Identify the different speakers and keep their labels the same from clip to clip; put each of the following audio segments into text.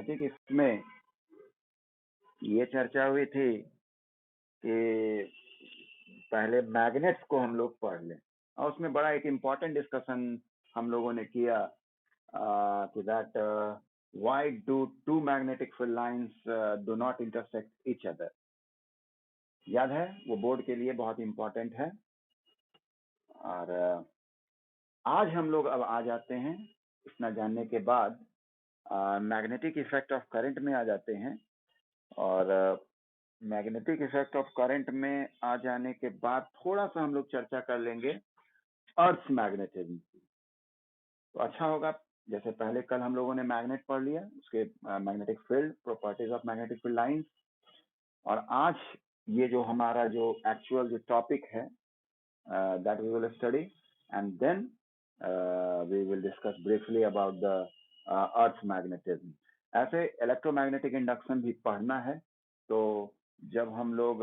Speaker 1: Magnetic इसमें ये चर्चा हुई थी कि पहले मैग्नेट्स को हम लोग पढ़ लें, और उसमें बड़ा एक इम्पॉर्टेंट डिस्कशन हम लोगों ने किया कि that why do two magnetic field lines do not intersect each other. याद है? वो बोर्ड के लिए बहुत इम्पोर्टेंट है। और आज हम लोग अब आ जाते हैं, इतना जानने के बाद मैग्नेटिक इफेक्ट ऑफ करंट में आ जाते हैं। और मैग्नेटिक इफेक्ट ऑफ करंट में आ जाने के बाद थोड़ा सा हम लोग चर्चा कर लेंगे अर्थ मैग्नेटिज्म। तो अच्छा होगा, जैसे पहले कल हम लोगों ने मैग्नेट पढ़ लिया, उसके magnetic field, properties of magnetic field lines, और आज ये जो हमारा जो एक्चुअल जो टॉपिक है that we will study, and then we will discuss briefly about the earth magnetism. ऐसे इलेक्ट्रोमैग्नेटिक इंडक्शन भी पढ़ना है, तो जब हम लोग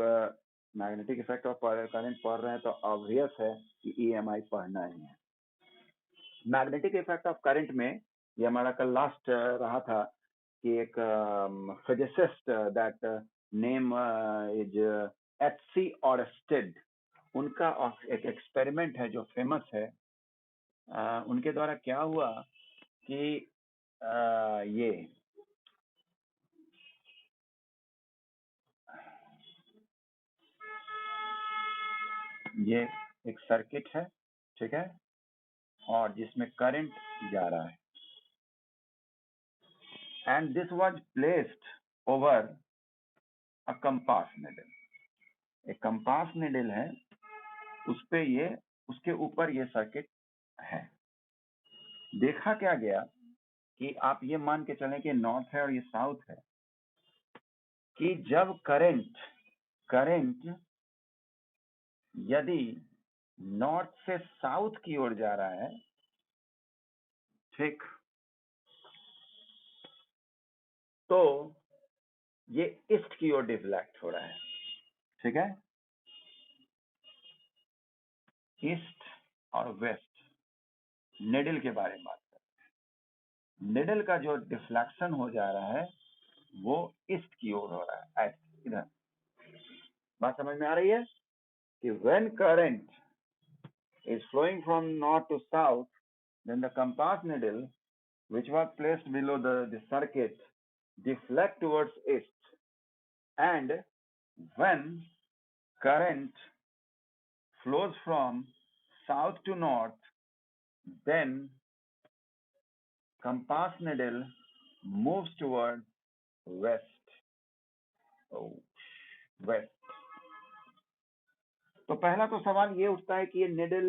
Speaker 1: मैग्नेटिक इफेक्ट ऑफ करंट पढ़ रहे हैं तो ऑब्वियस है कि EMI पढ़ना ही है। मैग्नेटिक इफेक्ट ऑफ करंट में ये हमारा कल लास्ट रहा था कि एक physicist that name is H.C. ऑरस्टेड, उनका एक एक्सपेरिमेंट है जो फेमस है। उनके द्वारा क्या हुआ कि ये एक सर्किट है, ठीक है, और जिसमें करंट जा रहा है, and this was placed over a compass needle. एक कंपास निडल है, उस पे ये, उसके ऊपर ये सर्किट है। देखा क्या गया कि आप ये मान के चलें कि नॉर्थ है और ये साउथ है, कि जब करंट यदि नॉर्थ से साउथ की ओर जा रहा है, ठीक, तो ये ईस्ट की ओर डिफ्लेक्ट हो रहा है, ठीक है। ईस्ट और वेस्ट निडल के बारे में बात करते हैं। निडल का जो डिफ्लेक्शन हो जा रहा है वो ईस्ट की ओर हो रहा है, इधर। बात समझ में आ रही है कि when current is flowing from north to south, then the compass needle which was placed below the circuit deflect towards east, and when current flows from south to north, then compass needle moves toward west. west. तो पहला तो सवाल ये उठता है कि ये needle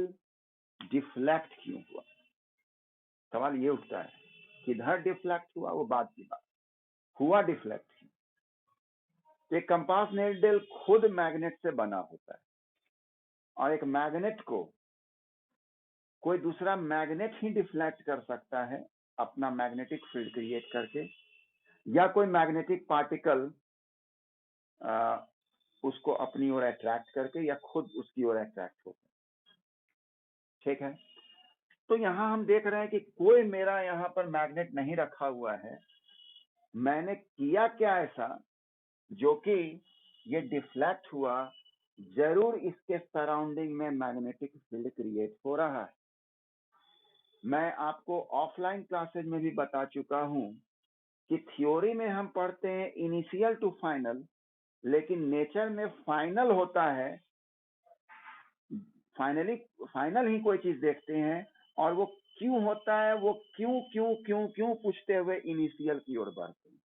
Speaker 1: deflect क्यों हुआ। सवाल ये उठता है किधर डिफ्लेक्ट हुआ, वो बात की बात हुआ डिफ्लेक्ट क्यों। एक कंपास निडल खुद मैग्नेट से बना होता है, और एक मैग्नेट को कोई दूसरा मैग्नेट ही डिफ्लेक्ट कर सकता है अपना मैग्नेटिक फील्ड क्रिएट करके, या कोई मैग्नेटिक पार्टिकल उसको अपनी ओर अट्रैक्ट करके, या खुद उसकी ओर अट्रैक्ट होकर, ठीक है। तो यहाँ हम देख रहे हैं कि कोई मेरा यहाँ पर मैग्नेट नहीं रखा हुआ है, मैंने किया क्या ऐसा जो कि ये डिफ्लेक्ट हुआ, जरूर इसके सराउंडिंग में मैग्नेटिक फील्ड क्रिएट हो रहा है। मैं आपको ऑफलाइन क्लासेज में भी बता चुका हूं कि थ्योरी में हम पढ़ते हैं इनिशियल टू फाइनल, लेकिन नेचर में फाइनल होता है, फाइनल ही कोई चीज देखते हैं, और वो क्यों होता है, वो क्यों क्यों क्यों क्यों पूछते हुए इनिशियल की ओर बढ़ते हैं।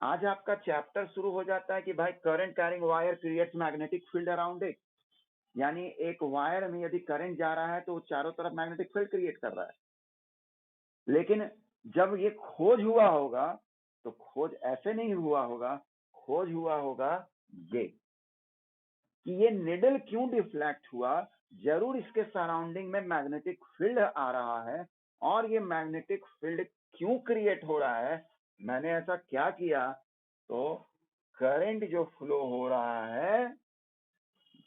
Speaker 1: आज आपका चैप्टर शुरू हो जाता है कि भाई current carrying wire creates magnetic field around it, यानी एक वायर में यदि करंट जा रहा है तो चारों तरफ मैग्नेटिक फील्ड क्रिएट कर रहा है। लेकिन जब ये खोज हुआ होगा तो खोज ऐसे नहीं हुआ होगा, खोज हुआ होगा ये कि ये निडल क्यों डिफ्लेक्ट हुआ, जरूर इसके सराउंडिंग में मैग्नेटिक फील्ड आ रहा है, और ये मैग्नेटिक फील्ड क्यों क्रिएट हो रहा है, मैंने ऐसा क्या किया, तो करंट जो फ्लो हो रहा है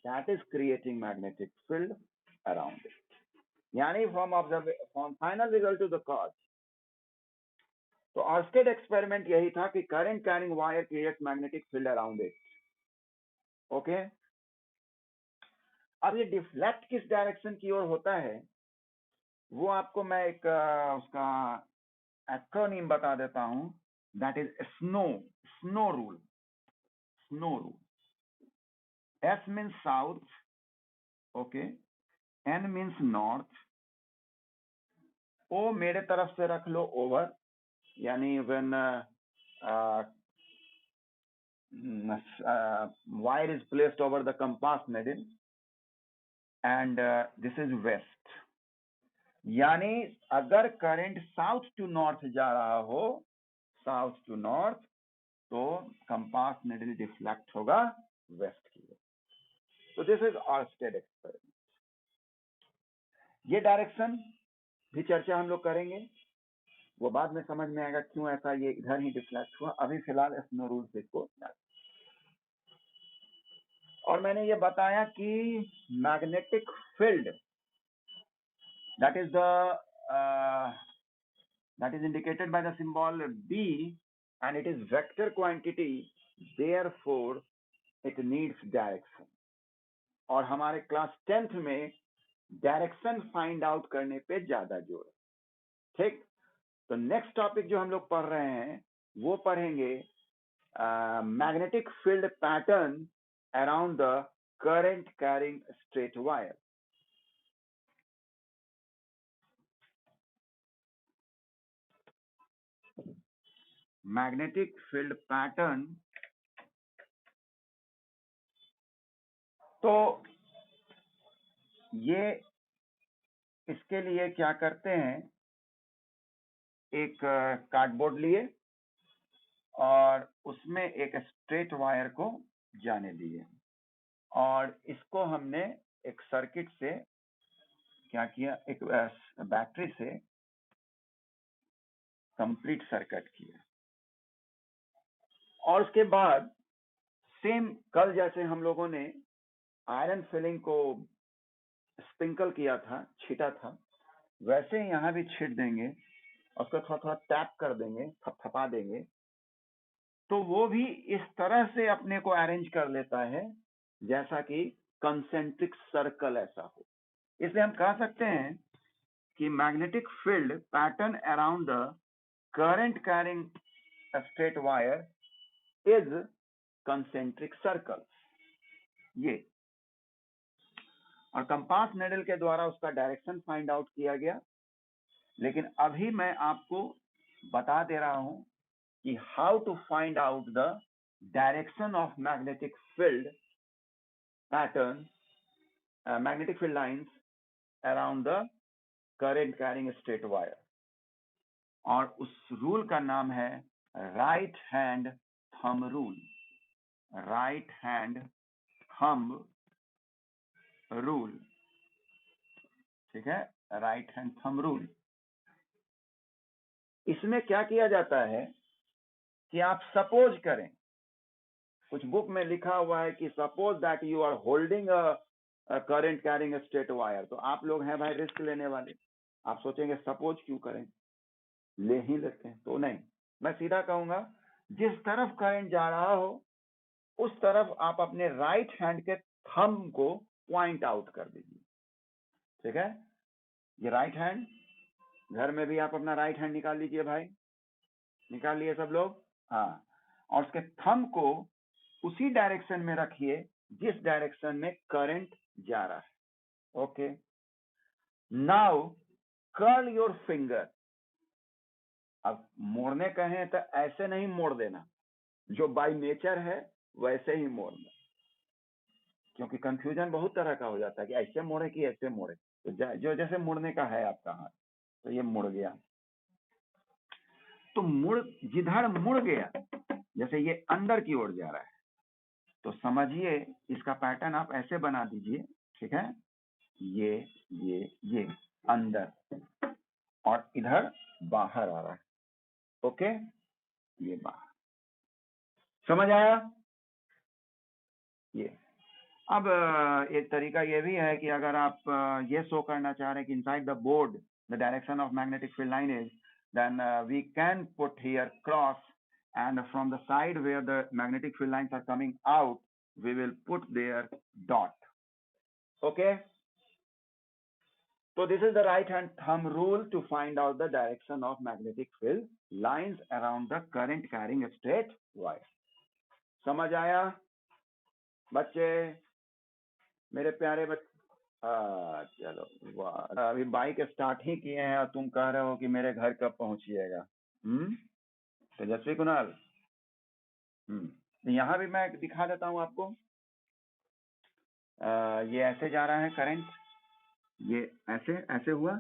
Speaker 1: that is creating magnetic field around it. यानी from final result to the cause, तो ऑर्स्टेड एक्सपेरिमेंट यही था कि current carrying wire creates magnetic field around it. Okay, अब ये डिफ्लेक्ट किस डायरेक्शन की ओर होता है वो आपको मैं एक उसका एक्रोनिम बता देता हूं, that is snow rule. Snow rule, S means south, okay, N means north, O मेरे तरफ से रख लो ओवर, यानी when wire is placed over the compass needle, and this is west, यानी अगर करंट साउथ टू नॉर्थ जा रहा हो, साउथ टू नॉर्थ, तो कंपास निडल डिफ्लेक्ट होगा वेस्ट की ओर। तो दिस इज ऑर्स्टेड एक्सपेरिमेंट। ये डायरेक्शन भी चर्चा हम लोग करेंगे, वो बाद में समझ में आएगा क्यों ऐसा ये इधर ही डिफ्लेक्ट हुआ। अभी फिलहाल स्नो रूल से इसको, और मैंने ये बताया कि magnetic field that is indicated by the symbol B and it is vector quantity, therefore it needs direction। और हमारे क्लास 10th में डायरेक्शन फाइंड आउट करने पे ज्यादा जोर है। ठीक, तो नेक्स्ट टॉपिक जो हम लोग पढ़ रहे हैं वो पढ़ेंगे magnetic field pattern around the current carrying straight wire. Magnetic field pattern, तो ये इसके लिए क्या करते हैं, एक कार्डबोर्ड लिए और उसमें एक स्ट्रेट वायर को जाने दिए, और इसको हमने एक सर्किट से क्या किया, एक बैटरी से कंप्लीट सर्किट किया। और उसके बाद सेम कल जैसे हम लोगों ने आयरन फिलिंग को स्प्रिंकल किया था, छीटा था, वैसे यहाँ भी छीट देंगे, उसको थोड़ा थोड़ा टैप कर देंगे, थपथपा देंगे, तो वो भी इस तरह से अपने को अरेंज कर लेता है जैसा कि कंसेंट्रिक सर्कल ऐसा हो। इसलिए हम कह सकते हैं कि magnetic field pattern around the current carrying straight wire is concentric circle. ये, और कंपास निडल के द्वारा उसका डायरेक्शन फाइंड आउट किया गया। लेकिन अभी मैं आपको बता दे रहा हूं कि how to find out the direction of magnetic field pattern, magnetic field lines around the current carrying straight wire. और उस रूल का नाम है right hand thumb rule. Right hand thumb rule, ठीक है, राइट हैंड थंब रूल। इसमें क्या किया जाता है कि आप सपोज करें, कुछ बुक में लिखा हुआ है कि suppose that you are holding a current carrying straight wire, तो आप लोग हैं भाई रिस्क लेने वाले, आप सोचेंगे सपोज क्यों करें, ले ही लेते हैं। तो नहीं, मैं सीधा कहूंगा जिस तरफ करंट जा रहा हो उस तरफ आप अपने राइट हैंड के थंब को पॉइंट आउट कर दीजिए। ठीक है, ये राइट हैंड, घर में भी आप अपना राइट हैंड निकाल लीजिए भाई, निकाल लिए सब लोग, हाँ, और उसके थंब को उसी डायरेक्शन में रखिए जिस डायरेक्शन में करंट जा रहा है। Okay, now curl your finger. अब मोड़ने कहें तो ऐसे नहीं मोड़ देना, जो बाय नेचर है वैसे ही मोड़ना, क्योंकि कंफ्यूजन बहुत तरह का हो जाता है कि ऐसे मोड़े कि ऐसे मोड़े। तो जो जैसे मुड़ने का है आपका हाथ, तो ये मुड़ गया, तो मुड़, जिधर मुड़ गया, जैसे ये अंदर की ओर जा रहा है, तो समझिए इसका पैटर्न आप ऐसे बना दीजिए। ठीक है, ये अंदर और इधर बाहर आ रहा है। ओके, ये बाहर, समझ आया ये। अब एक तरीका ये भी है कि अगर आप ये शो करना चाह रहे हैं कि inside the board the direction of magnetic field line is, then we can put here cross, and from the side where the magnetic field lines are coming out, we will put there dot. Okay. So this is the right hand thumb rule to find out the direction of magnetic field lines around the current carrying straight wire. समझ आया बच्चे, मेरे प्यारे बच्चे? चलो वाह, अभी bike start ही किए हैं और तुम कह रहे हो कि मेरे घर कब पहुंचिएगा? तेजस्वी कुणाल, यहाँ भी मैं दिखा देता हूँ आपको। ये ऐसे जा रहा है करंट, ये ऐसे ऐसे हुआ,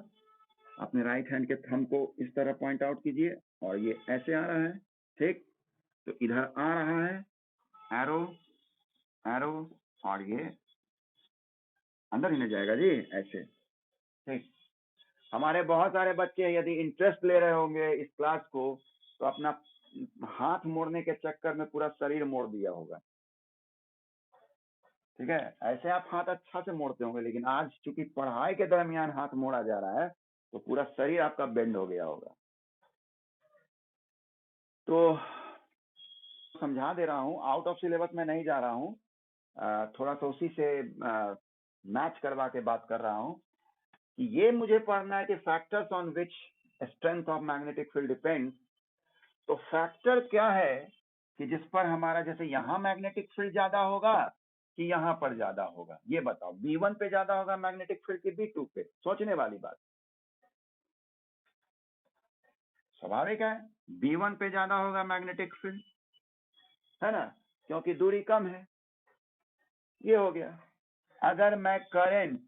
Speaker 1: अपने राइट हैंड के थंब को इस तरह पॉइंट आउट कीजिए और ये ऐसे आ रहा है, ठीक? तो इधर आ रहा है एरो एरो और ये अंदर ही नहीं जाएगा जी, ऐसे, ठीक? हमारे बहुत सारे बच्चे यदि इंटरेस्ट ले रहे होंगे इस क्लास को तो अपना हाथ मोड़ने के चक्कर में पूरा शरीर मोड़ दिया होगा, ठीक है? ऐसे आप हाथ अच्छा से मोड़ते होंगे, लेकिन आज चूंकि पढ़ाई के दरमियान हाथ मोड़ा जा रहा है तो पूरा शरीर आपका बेंड हो गया होगा। तो समझा दे रहा हूँ, आउट ऑफ सिलेबस में नहीं जा रहा हूँ, थोड़ा सा उसी से मैच करवा के बात कर रहा हूँ कि ये मुझे पढ़ना है कि factors on which strength of magnetic field depends. तो फैक्टर क्या है कि जिस पर हमारा, जैसे यहाँ मैग्नेटिक फील्ड ज्यादा होगा कि यहाँ पर ज्यादा होगा, ये बताओ। B1 पे ज्यादा होगा मैग्नेटिक फील्ड की B2 पे? सोचने वाली बात, स्वाभाविक है B1 पे ज्यादा होगा मैग्नेटिक फील्ड, है ना, क्योंकि दूरी कम है। ये हो गया। अगर मैं करंट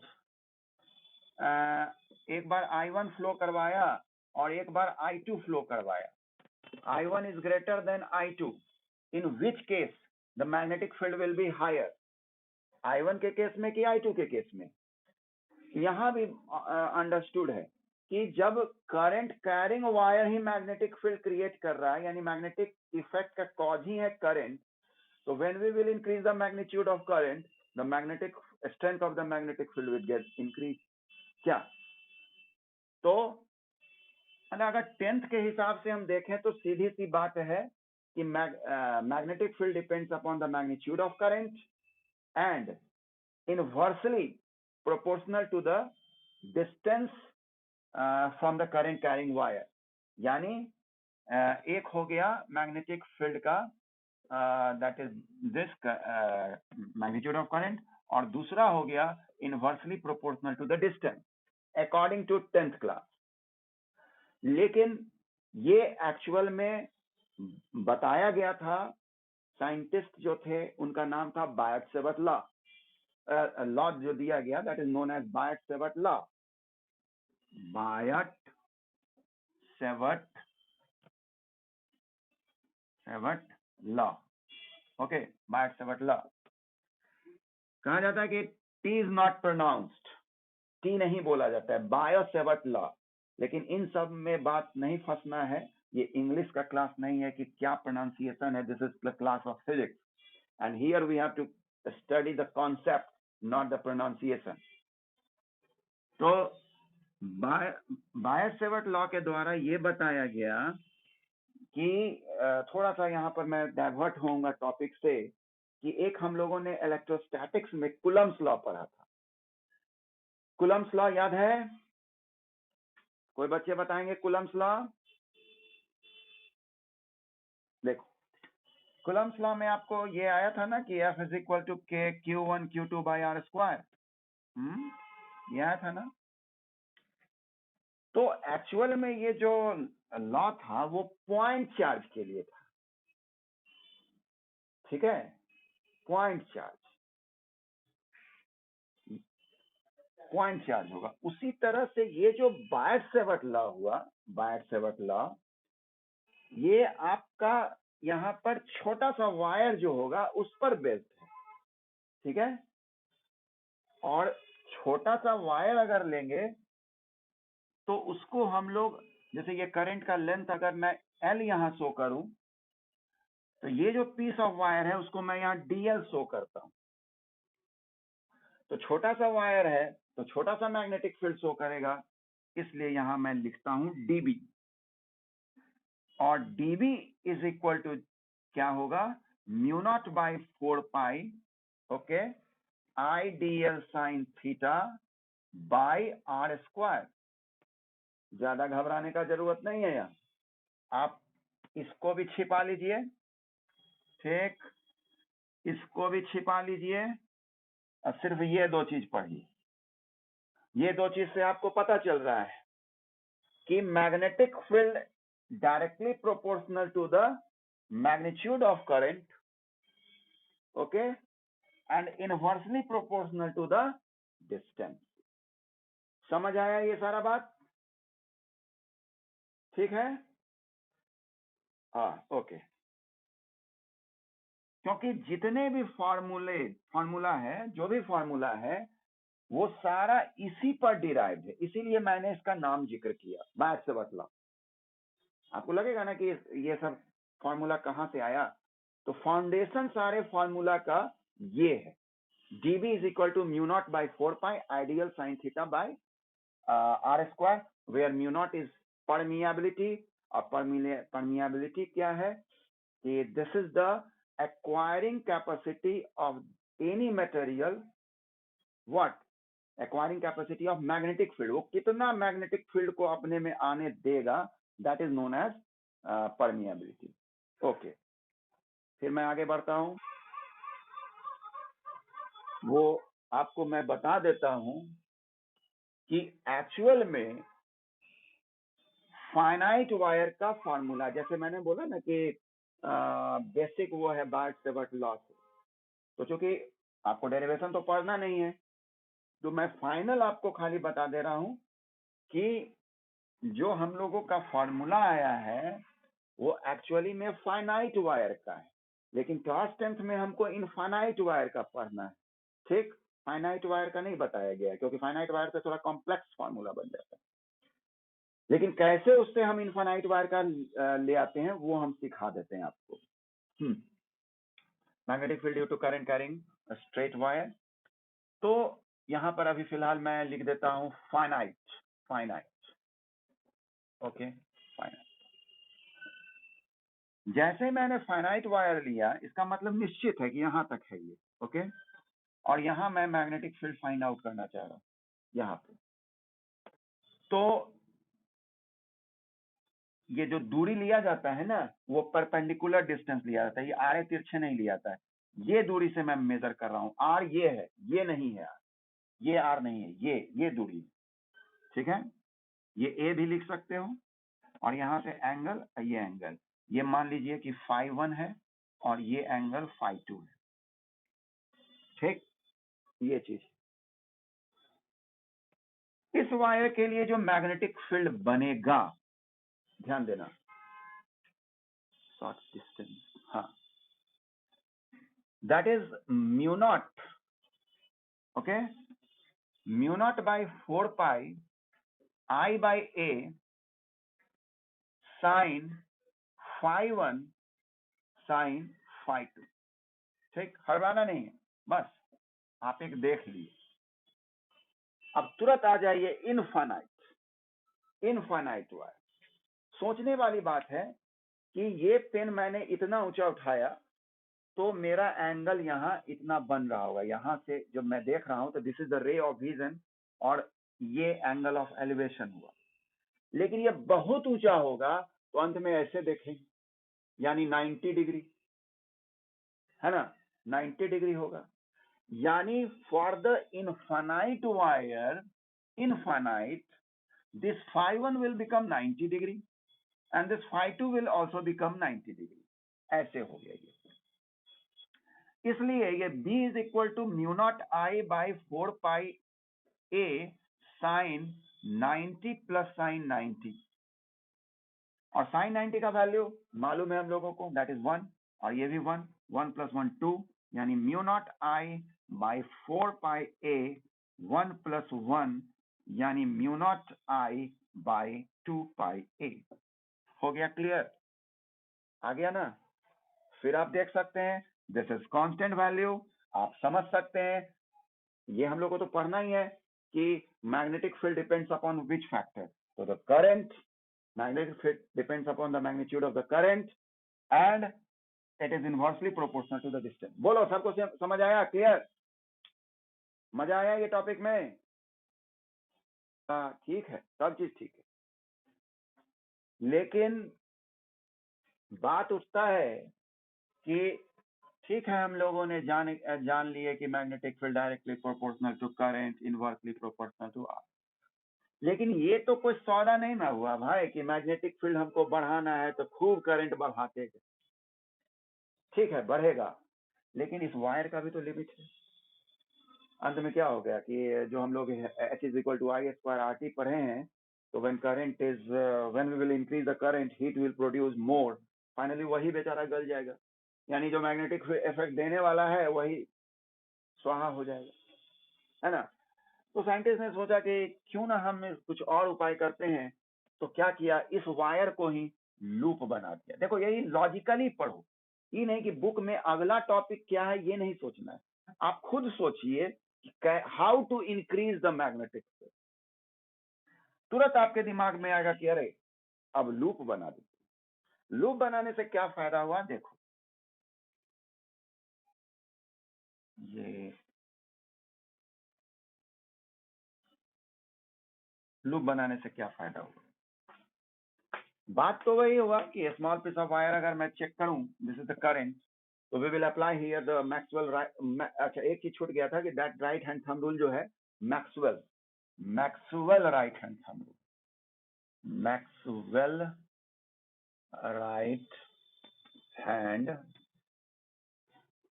Speaker 1: एक बार I1 फ्लो करवाया और एक बार I2 फ्लो करवाया, I1 is greater than I2, in which case the magnetic field will be higher, I1 के केस में कि I2 के केस में? यहाँ भी अंडरस्टूड है कि जब करंट कैरिंग वायर ही मैग्नेटिक फील्ड क्रिएट कर रहा है, यानी मैग्नेटिक इफेक्ट का कॉज ही है करंट, तो when we will increase the magnitude of current, the magnetic strength of the magnetic field will get increase. क्या? तो अगर 10th के हिसाब से हम देखें तो सीधी सी बात है कि magnetic field depends upon the magnitude of current and inversely proportional to the distance from the current carrying wire. यानी एक हो गया मैग्नेटिक फील्ड का that is this magnitude of current, और दूसरा हो गया inversely proportional to the distance according to 10th class. लेकिन ये एक्चुअल में बताया गया था, साइंटिस्ट जो थे उनका नाम था बायट-सेवर्ट लॉ। लॉ जो दिया गया that is known as Biot Savart law. Biot Savart law, okay, Biot Savart law. कहा जाता है कि T is not pronounced, T नहीं बोला जाता है, बायट-सेवर्ट लॉ। लेकिन इन सब में बात नहीं फंसना है, ये इंग्लिश का क्लास नहीं है कि क्या प्रोनाउंसिएशन है, this is the class of physics and here we have to study the concept not the pronunciation. तो बायट-सेवर्ट लॉ के द्वारा ये बताया गया कि थोड़ा सा यहाँ पर मैं डाइवर्ट होऊंगा टॉपिक से, कि एक हम लोगों ने इलेक्ट्रोस्टैटिक्स में कूलम्ब्स लॉ पढ़ा था। कूलम्ब्स लॉ याद है? कोई बच्चे बताएंगे कूलम्ब्स लॉ? देखो, कूलम्ब्स लॉ में आपको ये आया था ना कि F इज इक्वल टू के Q1 Q2 by R square, ये आया था ना? तो एक्चुअल में ये जो लॉ था वो पॉइंट चार्ज के लिए था, ठीक है? पॉइंट चार्ज होगा। उसी तरह से ये जो बायट-सेवर्ट लॉ हुआ, बायट-सेवर्ट लॉ, ये आपका यहाँ पर छोटा सा वायर जो होगा उस पर बेस्ड है, ठीक है? और छोटा सा वायर अगर लेंगे तो उसको हम लोग, जैसे ये करंट का लेंथ अगर मैं L यहाँ शो करूं, तो ये जो पीस ऑफ वायर है उसको मैं यहाँ DL शो करता हूं। तो छोटा सा वायर है तो छोटा सा मैग्नेटिक फील्ड शो करेगा, इसलिए यहाँ मैं लिखता हूं DB। और dB इज इक्वल टू क्या होगा, mu not by 4 okay, I d l sine theta by r square. ज्यादा घबराने का जरूरत नहीं है यहाँ, आप इसको भी छिपा लीजिए, ठीक, इसको भी छिपा लीजिए और सिर्फ ये दो चीज पढ़िए। ये दो चीज से आपको पता चल रहा है कि magnetic field directly proportional to the magnitude of current, okay, and inversely proportional to the distance. समझ आया ये सारा बात? ठीक है, हाँ, ओके। क्योंकि जितने भी फॉर्मूला है, जो भी फॉर्मूला है वो सारा इसी पर डिराइव है, इसीलिए मैंने इसका नाम जिक्र किया, मैथ से बतला। आपको लगेगा ना कि ये सब फॉर्मूला कहाँ से आया, तो फाउंडेशन सारे फॉर्मूला का ये है, dB is equal to mu not by 4 I d l sine theta by r square, where mu naught is permeability, और परमियाबिलिटी क्या है कि this is the acquiring capacity of any material, what, acquiring capacity of magnetic field, वो कितना magnetic field को अपने में आने देगा, that is known as permeability. Okay, फिर मैं आगे बढ़ता हूं, वो आपको मैं बता देता हूं कि एक्चुअल में फाइनाइट वायर का फॉर्मूला, जैसे मैंने बोला ना कि बेसिक वो है बार्ट-सेवर्ट लॉ, तो चूंकि आपको डेरिवेशन तो पढ़ना नहीं है, तो मैं फाइनल आपको खाली बता दे रहा हूं कि जो हम लोगों का फॉर्मूला आया है वो एक्चुअली में फाइनाइट वायर का है, लेकिन क्लास 10th में हमको इनफाइनाइट वायर का पढ़ना है, ठीक, फाइनाइट वायर का नहीं बताया गया क्योंकि फाइनाइट वायर से थोड़ा कॉम्प्लेक्स फॉर्मूला बन जाता है, लेकिन कैसे उससे हम इनफाइनाइट वायर का ले आते हैं वो हम सिखा देते हैं आपको। Magnetic field due to current carrying straight wire, तो यहां पर अभी फिलहाल मैं लिख देता हूं फाइनाइट, ओके, फाइनाइट। जैसे मैंने फाइनाइट वायर लिया, इसका मतलब निश्चित है कि यहां तक है ये, ओके, और यहां मैं मैग्नेटिक फील्ड फाइंड आउट करना चाह रहा हूं यहां पे, तो ये जो दूरी लिया जाता है ना वो परपेंडिकुलर डिस्टेंस लिया जाता है, ये आरे तिरछे नहीं लिया जाता है, ये दूरी से मैं मेजर कर रहा हूं, आर ये है, ये नहीं है आर, ये आर नहीं है, ये दूरी, ठीक है, ये ए भी लिख सकते हो, और यहां से एंगल, ये एंगल, ये मान लीजिए कि φ1 है और ये एंगल φ2 है, ठीक, ये चीज। इस वायर के लिए जो मैग्नेटिक फील्ड बनेगा, ध्यान देना, शॉर्ट डिस्टेंस, हाँ, that is mu not, okay, mu not by 4 I by a sine φ1 sine φ2, ठीक, हड़बड़ाना नहीं है, बस आप एक देख लिए। अब तुरंत आ जाइए इनफाइनाइट वायर। सोचने वाली बात है कि ये पेन मैंने इतना ऊंचा उठाया तो मेरा एंगल यहाँ इतना बन रहा होगा, यहाँ से जब मैं देख रहा हूं तो this is the ray of vision, और ये एंगल ऑफ एलिवेशन हुआ, लेकिन ये बहुत ऊंचा होगा तो अंत में ऐसे देखें, यानी 90 डिग्री, है ना, 90 डिग्री होगा, यानी for the infinite wire, infinite, this φ1 will become 90 degree and this φ2 will also become 90 degree, ऐसे हो गया ये, इसलिए ये B is equal to mu naught I by 4 A sin 90 plus sin 90, और sin 90 का वैल्यू मालूम है हम लोगों को, दैट इज 1, और ये भी 1, 1 plus 1 2, यानी mu naught I by 4 A 1 plus 1, यानी mu naught I by 2 A। हो गया क्लियर, आ गया ना? फिर आप देख सकते हैं दिस इज कांस्टेंट वैल्यू, आप समझ सकते हैं, ये हम लोग को तो पढ़ना ही है कि magnetic field depends upon which factor, तो the current Magnetic field depends upon the magnitude of the current and it is inversely proportional to the distance. बोलो सबको समझ आया? क्लियर? मजा आया ये टॉपिक में? ठीक है, सब चीज ठीक है, लेकिन बात उठता है कि ठीक है हम लोगों ने जान लिए कि magnetic field directly proportional to current, inversely proportional to r, लेकिन ये तो कोई सौदा नहीं ना हुआ भाई कि मैग्नेटिक फील्ड हमको बढ़ाना है तो खूब करंट बढ़ाते गए। ठीक है बढ़ेगा, लेकिन इस वायर का भी तो लिमिट है। अंत में क्या हो गया कि जो हम लोग H is equal to I square r t पढ़े हैं, तो when we will increase the current heat will produce more, finally वही बेचारा गल जाएगा, यानी जो मैग्नेटिक इफेक्ट देने वाला है वही स्वाहा हो जाएगा, है ना। तो साइंटिस्ट ने सोचा कि क्यों ना हम कुछ और उपाय करते हैं, तो क्या किया, इस वायर को ही लूप बना दिया। देखो यही लॉजिकली पढ़ो, ये नहीं कि बुक में अगला टॉपिक क्या है ये नहीं सोचना है, आप खुद सोचिए how to increase the magnetic field, तुरंत आपके दिमाग में आएगा कि अरे अब लूप बना दो। लूप बनाने से क्या फायदा हुआ, देखो ये लूप बनाने से क्या फायदा हुआ, बात तो वही हुआ कि स्मॉल पीस ऑफ वायर अगर मैं चेक करूं, दिस इज द करंट, तो we will apply here the Maxwell, अच्छा एक चीज छूट गया था कि that right hand thumb rule जो है, Maxwell right hand thumb rule, Maxwell right hand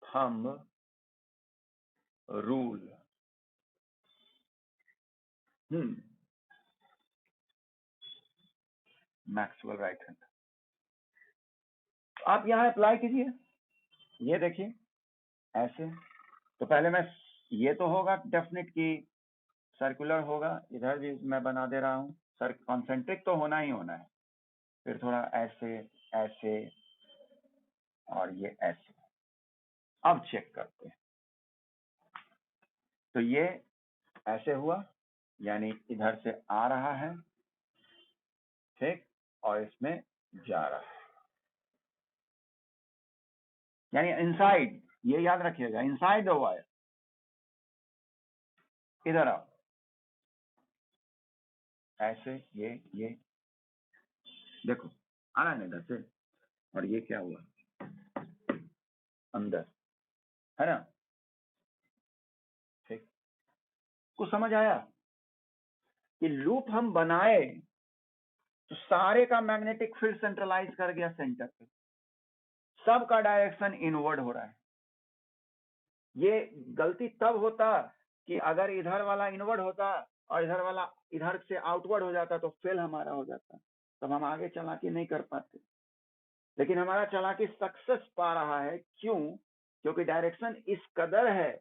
Speaker 1: thumb rule, Maxwell right hand, आप यहाँ अप्लाई कीजिए, ये देखिए ऐसे, तो पहले मैं, ये तो होगा डेफिनेट कि सर्कुलर होगा, इधर भी मैं बना दे रहा हूँ, सर कॉन्सेंट्रिक तो होना ही होना है, फिर थोड़ा ऐसे ऐसे और ये ऐसे। अब चेक करते हैं, तो ये ऐसे हुआ, यानी इधर से आ रहा है, ठीक, और इसमें जा रहा है, यानी इनसाइड, ये याद रखिएगा, इनसाइड द वायर, इधर आओ, ऐसे ये देखो आ रहा है ना इधर से, और ये क्या हुआ अंदर, है ना, ठीक, कुछ समझ आया कि लूप हम बनाए तो सारे का मैग्नेटिक फील्ड सेंट्रलाइज कर गया सेंटर पे, सबका डायरेक्शन इनवर्ड हो रहा है। ये गलती तब होता कि अगर इधर वाला इनवर्ड होता और इधर वाला इधर से आउटवर्ड हो जाता तो फेल हमारा हो जाता, तब हम आगे चालाकी नहीं कर पाते, लेकिन हमारा चालाकी सक्सेस पा रहा है, क्यों, क्योंकि डायरेक्शन इस कदर है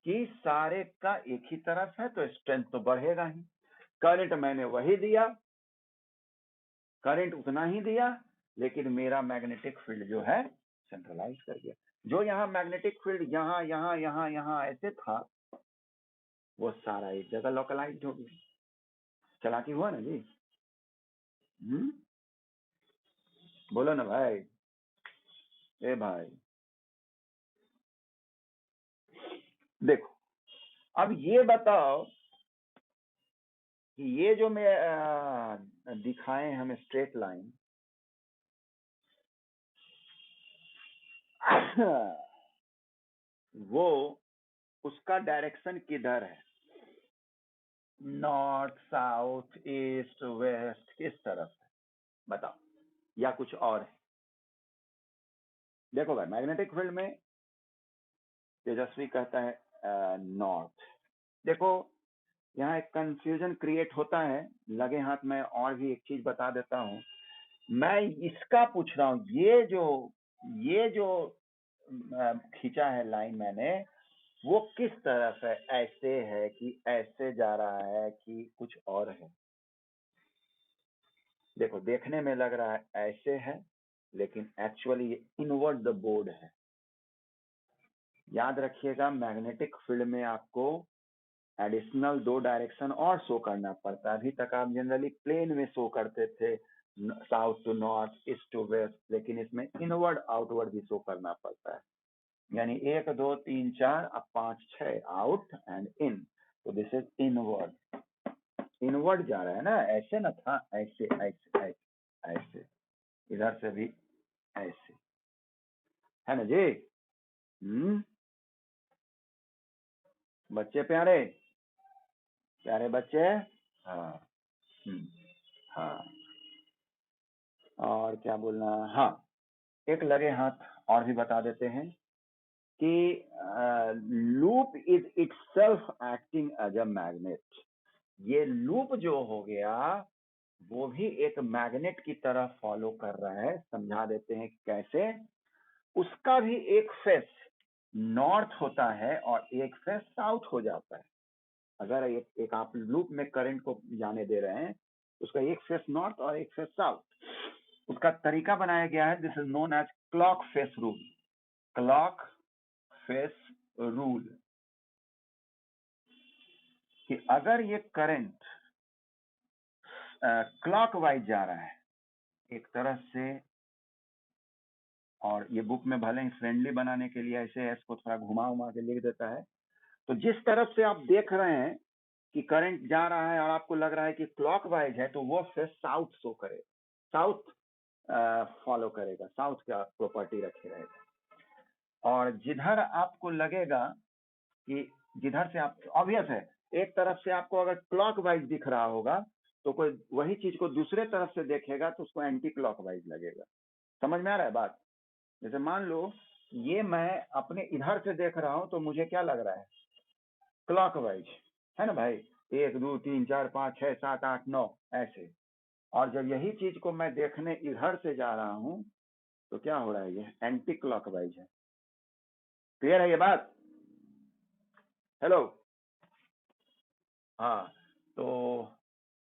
Speaker 1: कि सारे का एक ही तरफ है, तो स्ट्रेंथ तो बढ़ेगा ही। करंट मैंने वही दिया, करंट उतना ही दिया, लेकिन मेरा मैग्नेटिक फील्ड जो है सेंट्रलाइज कर गया। जो यहाँ मैग्नेटिक फील्ड यहाँ यहाँ यहाँ यहाँ ऐसे था, वो सारा एक जगह लोकलाइज हो गया। चालाकी हुआ ना जी? बोलो ना भाई, ए भाई देखो, अब ये बताओ कि ये जो मैं दिखाए हम स्ट्रेट लाइन, वो उसका डायरेक्शन किधर है, नॉर्थ साउथ ईस्ट वेस्ट, किस तरफ है बताओ, या कुछ और है? देखो भाई मैग्नेटिक फील्ड में तेजस्वी कहता है नॉर्थ। देखो यहाँ एक कंफ्यूजन क्रिएट होता है, लगे हाथ में और भी एक चीज बता देता हूँ, मैं इसका पूछ रहा हूँ, ये जो खींचा है लाइन मैंने, वो किस तरफ है, ऐसे है कि ऐसे जा रहा है कि कुछ और है? देखो देखने में लग रहा है ऐसे है, लेकिन एक्चुअली ये इनवर्ड द बोर्ड है। याद रखिएगा मैग्नेटिक फील्ड में आपको एडिशनल 2 डायरेक्शन और शो करना पड़ता है। अभी तक आप जनरली प्लेन में शो करते थे, south to north, east to west, लेकिन इसमें इनवर्ड आउटवर्ड भी शो करना पड़ता है। यानी 1 2 3 4 अब 5 6 आउट एंड इन, तो दिस इज इनवर्ड। इनवर्ड जा रहा है ना, ऐसे ना था, ऐसे ऐसे ऐसे ऐसे, इधर से भी ऐसे, है ना जी। बच्चे प्यारे प्यारे बच्चे। हाँ। हाँ, और क्या बोलना, हाँ, एक लगे हाथ और भी बता देते हैं कि loop is itself acting as a magnet. ये लूप जो हो गया वो भी एक मैग्नेट की तरह फॉलो कर रहा है। समझा देते हैं कि कैसे। उसका भी एक फेस नॉर्थ होता है और एक फेस साउथ हो जाता है। अगर एक आप लूप में करंट को जाने दे रहे हैं, उसका एक फेस नॉर्थ और एक फेस साउथ। उसका तरीका बनाया गया है, this is known as clock face rule. Clock face rule कि अगर ये करंट क्लॉकवाइज जा रहा है एक तरह से, और ये बुक में भले ही फ्रेंडली बनाने के लिए ऐसे इसको थोड़ा घुमा उमा के लिख देता है, तो जिस तरफ से आप देख रहे हैं कि करंट जा रहा है और आपको लग रहा है कि क्लॉकवाइज है, तो वो फेस साउथ शो करे, साउथ फॉलो करेगा, साउथ का प्रॉपर्टी रखे रहेगा। और जिधर आपको लगेगा कि जिधर से आप, ऑब्वियस है, एक तरफ से आपको अगर क्लॉकवाइज दिख रहा होगा तो कोई वही चीज को दूसरे तरफ से देखेगा तो उसको एंटी क्लॉकवाइज लगेगा। समझ में आ रहा है बात। जैसे मान लो ये मैं अपने इधर से देख रहा हूं तो मुझे क्या लग रहा है, क्लॉकवाइज, है ना भाई, 1 2 3 4 5 6 7 8 9 ऐसे। और जब यही चीज को मैं देखने इधर से जा रहा हूं तो क्या हो रहा है, ये एंटी क्लॉकवाइज है। क्लियर है ये बात। हेलो। हाँ, तो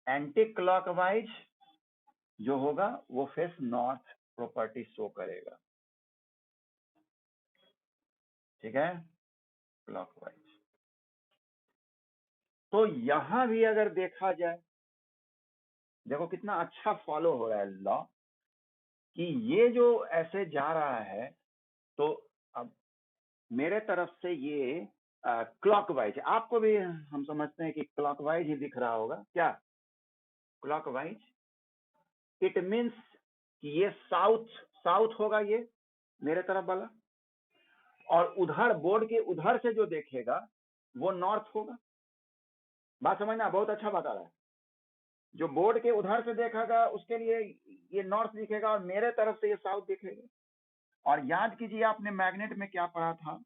Speaker 1: एंटी क्लॉकवाइज जो होगा वो फेस नॉर्थ प्रॉपर्टी शो करेगा, ठीक है, क्लॉकवाइज। तो यहां भी अगर देखा जाए, देखो कितना अच्छा फॉलो हो रहा है लॉ, कि ये जो ऐसे जा रहा है तो अब मेरे तरफ से ये क्लॉकवाइज, आपको भी हम समझते हैं कि क्लॉकवाइज ही दिख रहा होगा, क्या क्लॉकवाइज। इट मीन्स कि ये साउथ साउथ होगा, ये मेरे तरफ वाला, और उधर बोर्ड के उधर से जो देखेगा वो नॉर्थ होगा। बात समझना, बहुत अच्छा बता रहा है। जो बोर्ड के उधर से देखेगा उसके लिए ये नॉर्थ दिखेगा और मेरे तरफ से ये साउथ दिखेगा। और याद कीजिए आपने मैग्नेट में क्या पढ़ा था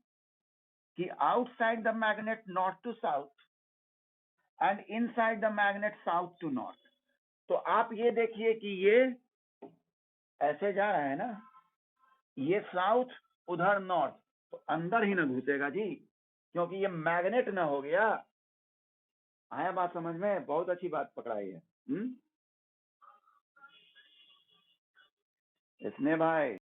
Speaker 1: कि outside the magnet north to south and inside the magnet south to north. तो आप ये देखिए कि ये ऐसे जा रहा है ना, ये साउथ उधर नॉर्थ, तो अंदर ही ना घुसेगा जी, क्योंकि ये मैग्नेट ना हो गया। आया बात समझ में, बहुत अच्छी बात पकड़ाई है। इसने भाई